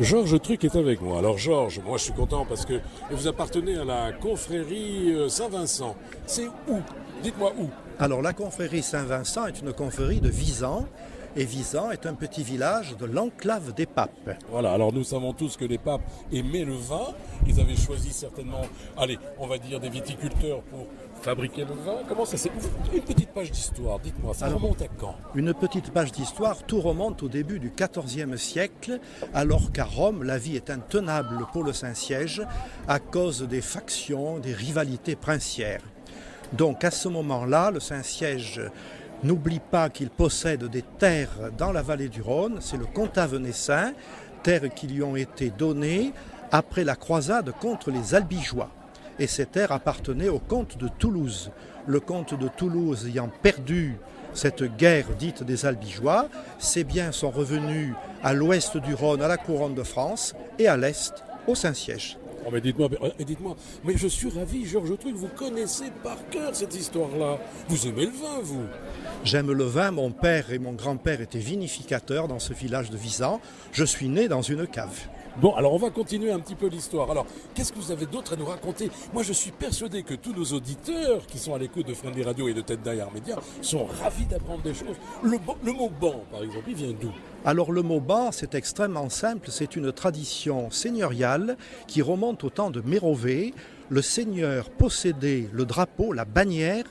Georges Truc est avec moi. Alors Georges, moi je suis content parce que vous appartenez à la confrérie Saint-Vincent. C'est où? Dites-moi où. Alors la confrérie Saint-Vincent est une confrérie de Visan. Et Visan est un petit village de l'enclave des papes. Voilà, alors nous savons tous que les papes aimaient le vin. Ils avaient choisi certainement, allez, on va dire des viticulteurs pour fabriquer le vin. Comment ça s'est... Une petite page d'histoire, dites-moi, ça remonte à quand? Une petite page d'histoire, tout remonte au début du XIVe siècle, alors qu'à Rome, la vie est intenable pour le Saint-Siège à cause des factions, des rivalités princières. Donc à ce moment-là, le Saint-Siège n'oublie pas qu'il possède des terres dans la vallée du Rhône, c'est le comte Avenessin, terres qui lui ont été données après la croisade contre les Albigeois. Et ces terres appartenaient au comte de Toulouse. Le comte de Toulouse ayant perdu cette guerre dite des Albigeois, ses biens sont revenus à l'ouest du Rhône à la couronne de France et à l'est au Saint-Siège. Oh mais dites-moi, mais je suis ravi, Georges Truc, vous connaissez par cœur cette histoire-là. Vous aimez le vin, vous? J'aime le vin, mon père et mon grand-père étaient vinificateurs dans ce village de Visan. Je suis né dans une cave. Bon, alors on va continuer un petit peu l'histoire. Alors, qu'est-ce que vous avez d'autre à nous raconter? Moi, je suis persuadé que tous nos auditeurs qui sont à l'écoute de Friendly Radio et de Tête derrière Média sont ravis d'apprendre des choses. Le mot ban, par exemple, il vient d'où? Alors le mot ban, c'est extrêmement simple, c'est une tradition seigneuriale qui remonte au temps de Mérové. Le seigneur possédait le drapeau, la bannière,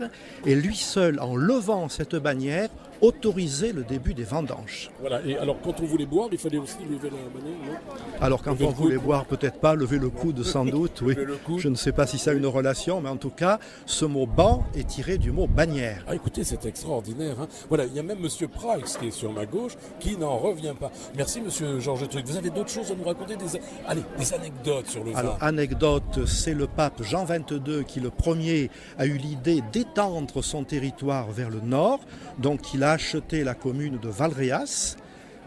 et lui seul, en levant cette bannière, autorisait le début des vendanges. Voilà, et alors quand on voulait boire, il fallait aussi lever la bannière, non? Alors quand on voulait boire, peut-être pas, lever le coude sans doute, oui. Je ne sais pas si ça a une relation, mais en tout cas, ce mot ban est tiré du mot bannière. Ah écoutez, c'est extraordinaire. Hein. Voilà, il y a même Monsieur Price qui est sur ma gauche, qui n'en revient pas. Merci Monsieur Georges Truc. Vous avez d'autres choses à nous raconter, des anecdotes sur le vin? Alors, anecdote, c'est le pape Jean XXII qui, le premier, a eu l'idée d'étendre son territoire vers le nord. Donc, il a acheté la commune de Valréas,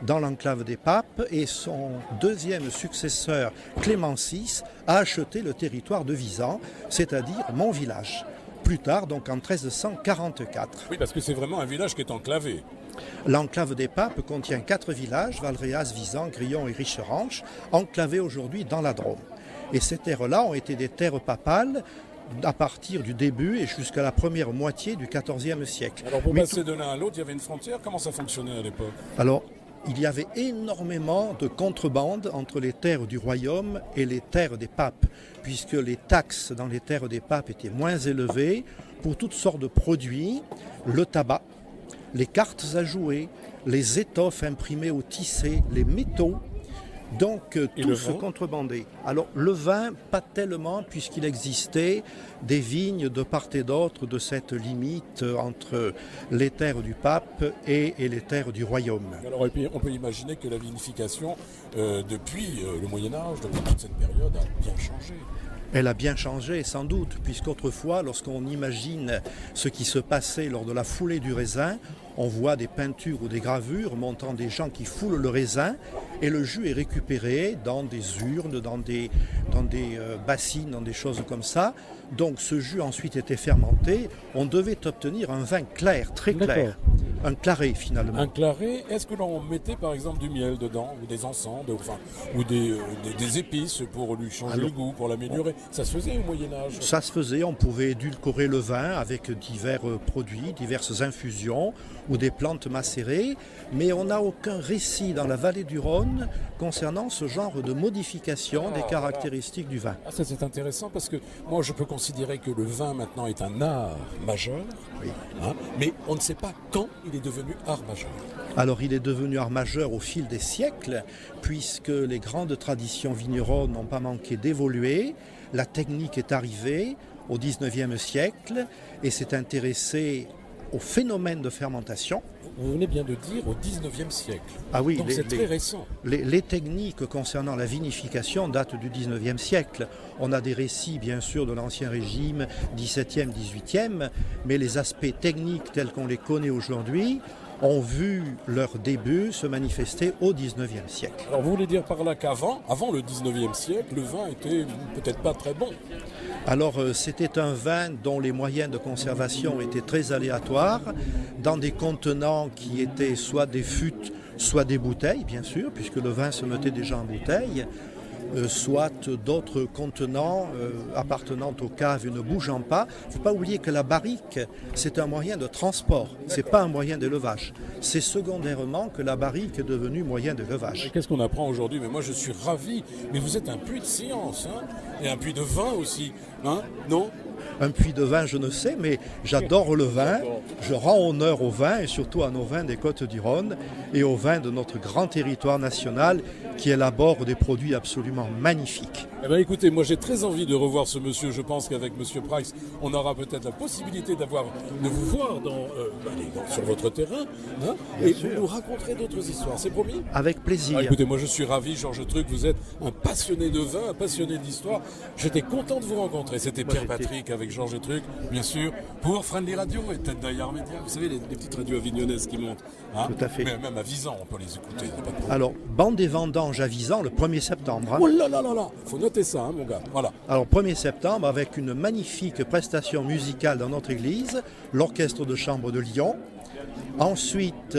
dans l'enclave des papes, et son deuxième successeur, Clément VI, a acheté le territoire de Visan, c'est-à-dire mon village. Plus tard, donc en 1344. Oui, parce que c'est vraiment un village qui est enclavé. L'enclave des papes contient 4 villages, Valréas, Visan, Grillon et Richeranche, enclavés aujourd'hui dans la Drôme. Et ces terres-là ont été des terres papales à partir du début et jusqu'à la première moitié du XIVe siècle. Alors pour passer de l'un à l'autre, il y avait une frontière. Comment ça fonctionnait à l'époque? Alors, il y avait énormément de contrebande entre les terres du royaume et les terres des papes, puisque les taxes dans les terres des papes étaient moins élevées pour toutes sortes de produits, le tabac, les cartes à jouer, les étoffes imprimées au tissé, les métaux. Donc tout se contrebandait. Alors le vin, pas tellement, puisqu'il existait des vignes de part et d'autre de cette limite entre les terres du pape et les terres du royaume. Alors et puis, on peut imaginer que la vinification, depuis le Moyen-Âge, depuis toute cette période, a bien changé. Elle a bien changé, sans doute, puisqu'autrefois, lorsqu'on imagine ce qui se passait lors de la foulée du raisin, on voit des peintures ou des gravures montrant des gens qui foulent le raisin et le jus est récupéré dans des urnes, dans des bassines, dans des choses comme ça. Donc ce jus ensuite était fermenté. On devait obtenir un vin clair, très clair. Un claret finalement. Un claret, est-ce que l'on mettait par exemple du miel dedans, ou des encens, ou des épices pour lui changer le goût, pour l'améliorer? Ça se faisait au Moyen-Âge? Ça se faisait, on pouvait édulcorer le vin avec divers produits, diverses infusions ou des plantes macérées, mais on n'a aucun récit dans la vallée du Rhône concernant ce genre de modification des caractéristiques du vin. Ça c'est intéressant parce que moi je peux considérer que le vin maintenant est un art majeur, oui. Mais on ne sait pas quand il est devenu art majeur. Alors il est devenu art majeur au fil des siècles, puisque les grandes traditions vigneronnes n'ont pas manqué d'évoluer, la technique est arrivée au XIXe siècle et s'est intéressée au phénomène de fermentation. Vous venez bien de dire au XIXe siècle. Ah oui, donc c'est très récent. Les techniques concernant la vinification datent du XIXe siècle. On a des récits bien sûr de l'Ancien Régime, XVIIe, XVIIIe, mais les aspects techniques tels qu'on les connaît aujourd'hui ont vu leur début se manifester au XIXe siècle. Alors vous voulez dire par là qu'avant le XIXe siècle, le vin était peut-être pas très bon? Alors c'était un vin dont les moyens de conservation étaient très aléatoires, dans des contenants qui étaient soit des fûts soit des bouteilles, bien sûr, puisque le vin se mettait déjà en bouteille, soit d'autres contenants appartenant aux caves ne bougeant pas. Il ne faut pas oublier que la barrique, c'est un moyen de transport, ce n'est pas un moyen d'élevage. C'est secondairement que la barrique est devenue moyen d'élevage. Qu'est-ce qu'on apprend aujourd'hui? Mais moi je suis ravi. Mais vous êtes un puits de science, hein, et un puits de vin aussi, hein, non? Un puits de vin, je ne sais, mais j'adore le vin. Je rends honneur au vin et surtout à nos vins des Côtes-du-Rhône et aux vins de notre grand territoire national qui élabore des produits absolument magnifiques. Eh bien écoutez, moi j'ai très envie de revoir ce monsieur. Je pense qu'avec monsieur Price, on aura peut-être la possibilité de vous voir sur votre terrain, hein, et vous nous raconterez d'autres histoires, c'est promis? Avec plaisir. Écoutez, moi je suis ravi, Georges Truc, vous êtes un passionné de vin, un passionné d'histoire. J'étais content de vous rencontrer. C'était Pierre-Patrick avec Georges Truc, bien sûr, pour Friendly Radio et Tête d'Aillard Média. Vous savez, les petites radios avignonnaises qui montent. Hein, tout à fait. Mais même à Visan, on peut les écouter. Alors, Bande des Vendanges à Visan, le 1er septembre. Hein. Oh là là là là, faut noter ça, hein, mon gars. Voilà. Alors, 1er septembre, avec une magnifique prestation musicale dans notre église, l'Orchestre de Chambre de Lyon. Ensuite,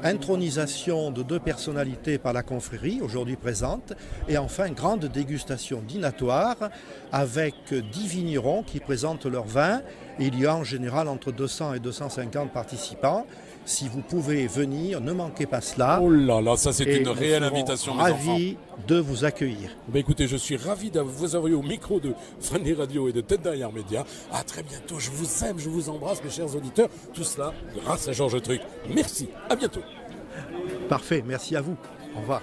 intronisation de 2 personnalités par la confrérie, aujourd'hui présente. Et enfin, grande dégustation dînatoire avec 10 vignerons qui présentent leurs vins. Il y a en général entre 200 et 250 participants. Si vous pouvez venir, ne manquez pas cela. Oh là là, ça c'est une réelle invitation, mes enfants. Ravi de vous accueillir. Ben écoutez, je suis ravi de vous avoir au micro de Friendly Radio et de Tête d'Aillard Média. À très bientôt, je vous aime, je vous embrasse, mes chers auditeurs. Tout cela grâce à Georges Truc. Merci, à bientôt. Parfait, merci à vous. Au revoir.